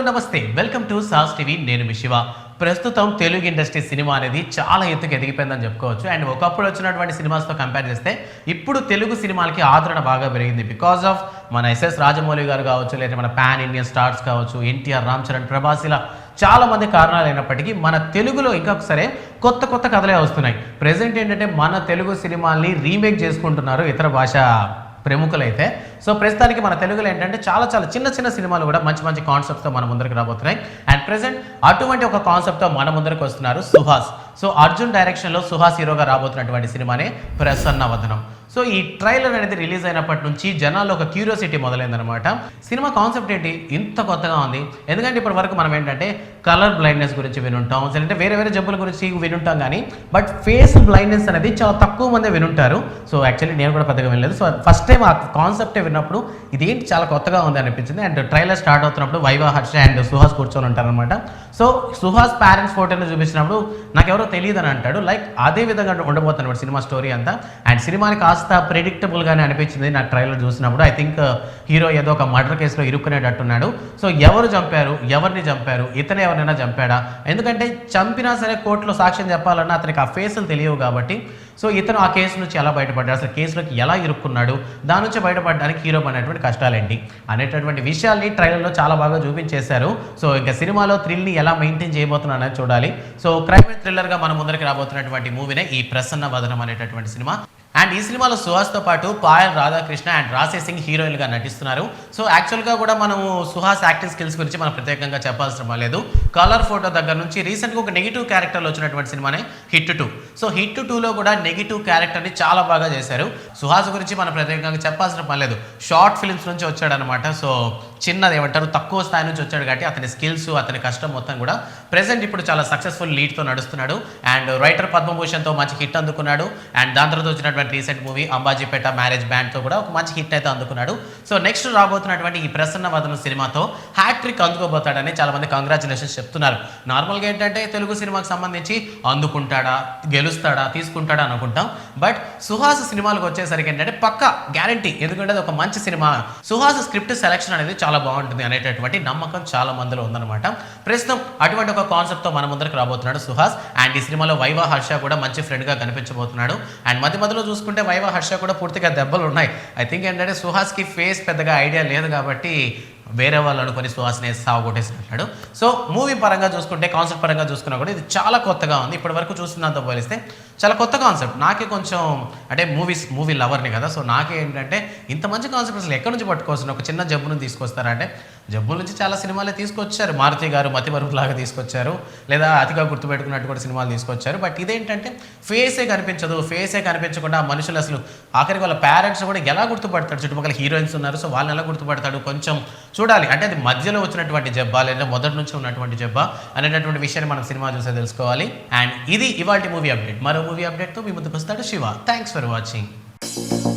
నమస్తే welcome to sauce TV నేను మీ శివ ప్రస్తుతం తెలుగు ఇండస్ట్రీ సినిమా అనేది చాలా ఎత్తుకు ఎదిగిపోయిందని చెప్పుకోవచ్చు అండ్ ఒకప్పుడు వచ్చినటువంటి సినిమాస్తో కంపేర్ చేస్తే ఇప్పుడు తెలుగు సినిమాలకి ఆదరణ బాగా పెరిగింది బికాజ్ ఆఫ్ మన ఎస్ఎస్ రాజమౌళి గారు కావచ్చు లేదా మన పాన్ ఇండియన్ స్టార్స్ కావచ్చు ఎన్టీఆర్ రామ్ చరణ్ ప్రభాస్ ఇలా చాలా మంది కారణాలు అయినప్పటికీ మన తెలుగులో ఇంకొకసారి కొత్త కొత్త కథలే వస్తున్నాయి ప్రెజెంట్ ఏంటంటే మన తెలుగు సినిమాల్ని రీమేక్ చేసుకుంటున్నారు ఇతర భాష ప్రముఖులైతే సో ప్రస్తుతానికి మన తెలుగులో ఏంటంటే చాలా చిన్న చిన్న సినిమాలు కూడా మంచి మంచి కాన్సెప్ట్తో మన ముందరికి రాబోతున్నాయి అండ్ ప్రెసెంట్ అటువంటి ఒక కాన్సెప్ట్తో మన ముందరికి వస్తున్నారు సుహాస్ సో అర్జున్ డైరెక్షన్లో సుహాస్ హీరోగా రాబోతున్నటువంటి సినిమానే ప్రసన్న వదనం సో ఈ ట్రైలర్ అనేది రిలీజ్ అయినప్పటి నుంచి జనాల్లో ఒక క్యూరియాసిటీ మొదలైందనమాట సినిమా కాన్సెప్ట్ ఏంటి ఇంత కొత్తగా ఉంది ఎందుకంటే ఇప్పటి వరకు మనం ఏంటంటే కలర్ బ్లైండ్నెస్ గురించి వినుంటాం అంటే వేరే జబ్బుల గురించి వినుంటాం కానీ బట్ ఫేస్ బ్లైండ్నెస్ అనేది చాలా తక్కువ మంది వినుంటారు సో యాక్చువల్లీ నేను కూడా పెద్దగా వినలేదు సో ఫస్ట్ టైం ఆ కాన్సెప్టే విన్నప్పుడు ఇదేంటి చాలా కొత్తగా ఉంది అనిపించింది అండ్ ట్రైలర్ స్టార్ట్ అవుతున్నప్పుడు వైవా హర్ష అండ్ సుహాస్ కూర్చొని ఉంటారనమాట సో సుహాస్ పేరెంట్స్ ఫోటోని చూపించినప్పుడు నాకెవరో తెలియదు అని అంటాడు లైక్ అదే విధంగా ఉండబోతున్నమాట సినిమా స్టోరీ అంతా అండ్ సినిమాని కాస్త ప్రెడిక్టబుల్గానే అనిపించింది నా ట్రైలర్ చూసినప్పుడు ఐ థింక్ హీరో ఏదో ఒక మర్డర్ కేసులో ఇరుక్కునేటట్టున్నాడు సో ఎవరు చంపారు ఎవరిని చంపారు ఇతను ఎవరైనా చంపాడా ఎందుకంటే చంపినా సరే కోర్టులో సాక్ష్యం చెప్పాలన్నా అతనికి ఆ ఫేసులు తెలియవు కాబట్టి సో ఇతను ఆ కేసు నుంచి ఎలా బయటపడ్డాడు అసలు కేసులోకి ఎలా ఇరుక్కున్నాడు దాని నుంచి బయటపడడానికి హీరో పడినటువంటి కష్టాలేంటి అనేటటువంటి విషయాల్ని ట్రైలర్లో చాలా బాగా చూపించేశారు సో ఇంకా సినిమాలో థ్రిల్ని ఎలా మెయింటైన్ చేయబోతున్నా అనేది చూడాలి సో క్రైమ్ అండ్ థ్రిల్లర్గా మన ముందరికి రాబోతున్నటువంటి మూవీనే ఈ ప్రసన్న వదనం అనేటటువంటి సినిమా అండ్ ఈ సినిమాలో సుహాస్తో పాటు పాయల్ రాధాకృష్ణ అండ్ రాశి సింగ్ హీరోయిన్గా నటిస్తున్నారు సో యాక్చువల్గా కూడా మనము సుహాస్ యాక్టింగ్ స్కిల్స్ గురించి మనం ప్రత్యేకంగా చెప్పాల్సిన లేదు కలర్ ఫోటో దగ్గర నుంచి రీసెంట్గా ఒక నెగిటివ్ క్యారెక్టర్లో వచ్చినటువంటి సినిమానే హిట్ 2 సో హిట్ 2లో కూడా నెగిటివ్ క్యారెక్టర్ని చాలా బాగా చేశారు సుహాస్ గురించి మనం ప్రత్యేకంగా చెప్పాల్సిన లేదు షార్ట్ ఫిల్మ్స్ నుంచి వచ్చాడనమాట సో చిన్నది ఏమంటారు తక్కువ స్థాయి నుంచి వచ్చాడు కాబట్టి అతని స్కిల్స్ అతని కష్టం మొత్తం కూడా ప్రెసెంట్ ఇప్పుడు చాలా సక్సెస్ఫుల్ లీడ్తో నడుస్తున్నాడు అండ్ రైటర్ పద్మభూషణ్తో మంచి హిట్ అందుకున్నాడు అండ్ దాని తర్వాత వచ్చినటువంటి రీసెంట్ మూవీ అంబాజీపేట మ్యారేజ్ బ్యాండ్తో కూడా ఒక మంచి హిట్ అయితే అందుకున్నాడు సో నెక్స్ట్ రాబోతున్నటువంటి ఈ ప్రసన్న వదనం సినిమాతో హ్యాట్రిక్ అందుకోబోతాడని చాలా మంది కంగ్రాచులేషన్స్ చెప్తున్నారు నార్మల్గా ఏంటంటే తెలుగు సినిమాకి సంబంధించి అందుకుంటాడా గెలుస్తాడా తీసుకుంటాడా అనుకుంటాం బట్ సుహాస్ సినిమాలకు వచ్చేసరికి ఏంటంటే పక్క గ్యారంటీ ఎందుకంటే అది ఒక మంచి సినిమా సుహాస్ స్క్రిప్ట్ సెలెక్షన్ అనేది చాలా బాగుంటుంది అనేటటువంటి నమ్మకం చాలా మందిలో ఉందన్నమాట ప్రస్తుతం అటువంటి ఒక కాన్సెప్ట్తో మన ముందరికి రాబోతున్నాడు సుహాస్ అండ్ ఈ సినిమాలో వైవా హర్ష కూడా మంచి ఫ్రెండ్గా కనిపించబోతున్నాడు అండ్ మధ్యలో చూసుకుంటే వైవా హర్ష కూడా పూర్తిగా దెబ్బలు ఉన్నాయి ఐ థింక్ ఏంటంటే సుహాస్కి ఫేస్ పెద్దగా ఐడియా లేదు కాబట్టి వేరే వాళ్ళు అనుకుని సుహాస్ని సాగు కొట్టేసినట్టాడు సో మూవీ పరంగా చూసుకుంటే కాన్సెప్ట్ పరంగా చూసుకున్నా కూడా ఇది చాలా కొత్తగా ఉంది ఇప్పటి వరకు చూస్తున్నంత పోలిస్తే చాలా కొత్త కాన్సెప్ట్ నాకే కొంచెం అంటే మూవీ లవర్ని కదా సో నాకే ఏంటంటే ఇంత మంచి కాన్సెప్ట్ అసలు ఎక్కడి నుంచి పట్టుకోవచ్చు ఒక చిన్న జబ్బును తీసుకొస్తారంటే జబ్బుల నుంచి చాలా సినిమాలే తీసుకొచ్చారు మారుతి గారు మతిమరుపు లాగా తీసుకొచ్చారు లేదా అతిగా గుర్తుపెట్టుకున్నట్టు కూడా సినిమాలు తీసుకొచ్చారు బట్ ఇదేంటంటే ఫేసే కనిపించకుండా మనుషులు అసలు ఆఖరికి వాళ్ళ పేరెంట్స్ కూడా ఎలా గుర్తుపడతాడు చుట్టుపక్కల హీరోయిన్స్ ఉన్నారు సో వాళ్ళని ఎలా గుర్తుపడతాడు కొంచెం చూడాలి అంటే అది మధ్యలో వచ్చినటువంటి జబ్బా లేదా మొదటి నుంచి ఉన్నటువంటి జబ్బా అనేటటువంటి విషయాన్ని మనం సినిమా చూసే తెలుసుకోవాలి అండ్ ఇది ఇవాల్టి మూవీ అప్డేట్ మరో మూవీ అప్డేట్తో మీ ముందుకు వస్తాడు శివ థ్యాంక్స్ ఫర్ వాచింగ్